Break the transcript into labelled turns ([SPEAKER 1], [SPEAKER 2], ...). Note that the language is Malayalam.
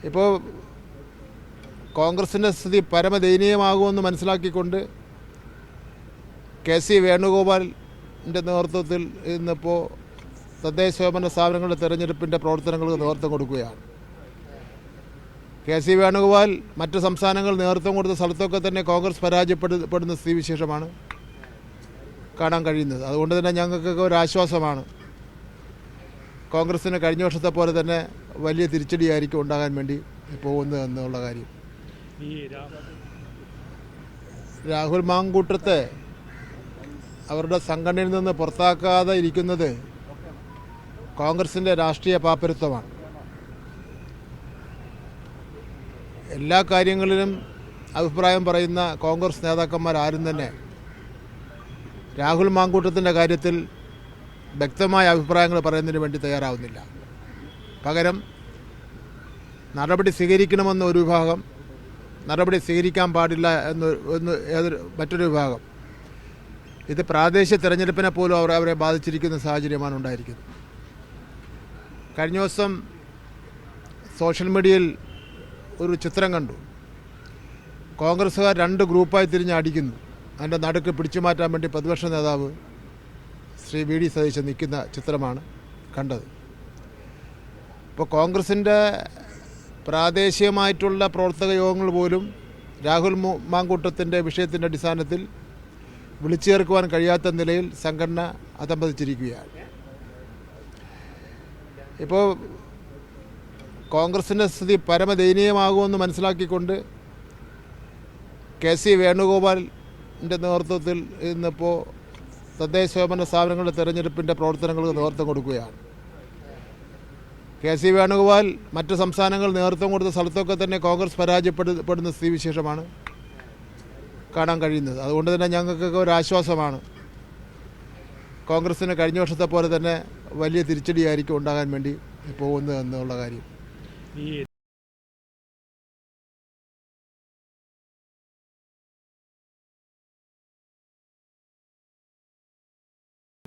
[SPEAKER 1] ഇപ്പോൾ കോൺഗ്രസിൻ്റെ സ്ഥിതി പരമദയനീയമാകുമെന്ന് മനസ്സിലാക്കിക്കൊണ്ട് കെ.സി. വേണുഗോപാലിൻ്റെ നേതൃത്വത്തിൽ ഇന്നിപ്പോൾ തദ്ദേശ സ്വയംഭരണ സ്ഥാപനങ്ങളുടെ തെരഞ്ഞെടുപ്പിൻ്റെ പ്രവർത്തനങ്ങൾക്ക് നേതൃത്വം കൊടുക്കുകയാണ്. കെ.സി. വേണുഗോപാൽ മറ്റ് സംസ്ഥാനങ്ങൾ നേതൃത്വം കൊടുത്ത സ്ഥലത്തൊക്കെ തന്നെ കോൺഗ്രസ് പരാജയപ്പെടുന്ന സ്ഥിതിവിശേഷമാണ് കാണാൻ കഴിയുന്നത്. അതുകൊണ്ട് തന്നെ ഞങ്ങൾക്കൊക്കെ ഒരു ആശ്വാസമാണ്. കോൺഗ്രസ്സിന് കഴിഞ്ഞ വർഷത്തെ പോലെ തന്നെ വലിയ തിരിച്ചടിയായിരിക്കും ഉണ്ടാകാൻ വേണ്ടി പോകുന്നത് എന്നുള്ള കാര്യം. രാഹുൽ മാങ്കൂട്ടത്തെ അവരുടെ സംഘടനയിൽ നിന്ന് പുറത്താക്കാതെ ഇരിക്കുന്നത് കോൺഗ്രസിൻ്റെ രാഷ്ട്രീയ പാപ്പരത്വമാണ്. എല്ലാ കാര്യങ്ങളിലും അഭിപ്രായം പറയുന്ന കോൺഗ്രസ് നേതാക്കന്മാരാരും തന്നെ രാഹുൽ മാങ്കൂട്ടത്തിൻ്റെ കാര്യത്തിൽ വ്യക്തമായ അഭിപ്രായങ്ങൾ പറയുന്നതിന് വേണ്ടി തയ്യാറാവുന്നില്ല. പകരം നടപടി സ്വീകരിക്കണമെന്ന ഒരു വിഭാഗം, നടപടി സ്വീകരിക്കാൻ പാടില്ല മറ്റൊരു വിഭാഗം. ഇത് പ്രാദേശിക തിരഞ്ഞെടുപ്പിനെ പോലും അവരെ ബാധിച്ചിരിക്കുന്ന സാഹചര്യമാണ് ഉണ്ടായിരിക്കുന്നത്. കഴിഞ്ഞ ദിവസം സോഷ്യൽ മീഡിയയിൽ ഒരു ചിത്രം കണ്ടു. കോൺഗ്രസ്സുകാർ രണ്ട് ഗ്രൂപ്പായി തിരിഞ്ഞ് അടിക്കുന്നു. അതിൻ്റെ നടുക്ക് പിടിച്ചു മാറ്റാൻ വേണ്ടി പ്രതിപക്ഷ നേതാവ് ശ്രീ വി ഡി സതീശൻ നിൽക്കുന്ന ചിത്രമാണ് കണ്ടത്. ഇപ്പോൾ കോൺഗ്രസിൻ്റെ പ്രാദേശികമായിട്ടുള്ള പ്രവർത്തക യോഗങ്ങൾ പോലും രാഹുൽ മാങ്കൂട്ടത്തിൻ്റെ വിഷയത്തിൻ്റെ അടിസ്ഥാനത്തിൽ വിളിച്ചു ചേർക്കുവാൻ കഴിയാത്ത നിലയിൽ സംഘടന അധംപതിച്ചിരിക്കുകയാണ്. ഇപ്പോൾ കോൺഗ്രസിൻ്റെ സ്ഥിതി പരമദയനീയമാകുമെന്ന് മനസ്സിലാക്കിക്കൊണ്ട് കെ.സി. വേണുഗോപാലിൻ്റെ നേതൃത്വത്തിൽ ഇന്നിപ്പോൾ തദ്ദേശ സ്വയംഭരണ സ്ഥാപനങ്ങളുടെ തെരഞ്ഞെടുപ്പിൻ്റെ പ്രവർത്തനങ്ങൾക്ക് നേതൃത്വം കൊടുക്കുകയാണ്. കെ.സി. വേണുഗോപാൽ മറ്റ് സംസ്ഥാനങ്ങൾ നേതൃത്വം കൊടുത്ത സ്ഥലത്തൊക്കെ തന്നെ കോൺഗ്രസ് പരാജയപ്പെടുന്ന സ്ഥിതിവിശേഷമാണ് കാണാൻ കഴിയുന്നത്. അതുകൊണ്ട് തന്നെ ഞങ്ങൾക്കൊക്കെ ഒരു ആശ്വാസമാണ്. കോൺഗ്രസ്സിന് കഴിഞ്ഞ വർഷത്തെ പോലെ തന്നെ വലിയ തിരിച്ചടിയായിരിക്കും ഉണ്ടാകാൻ വേണ്ടി പോകുന്നത് എന്നുള്ള കാര്യം.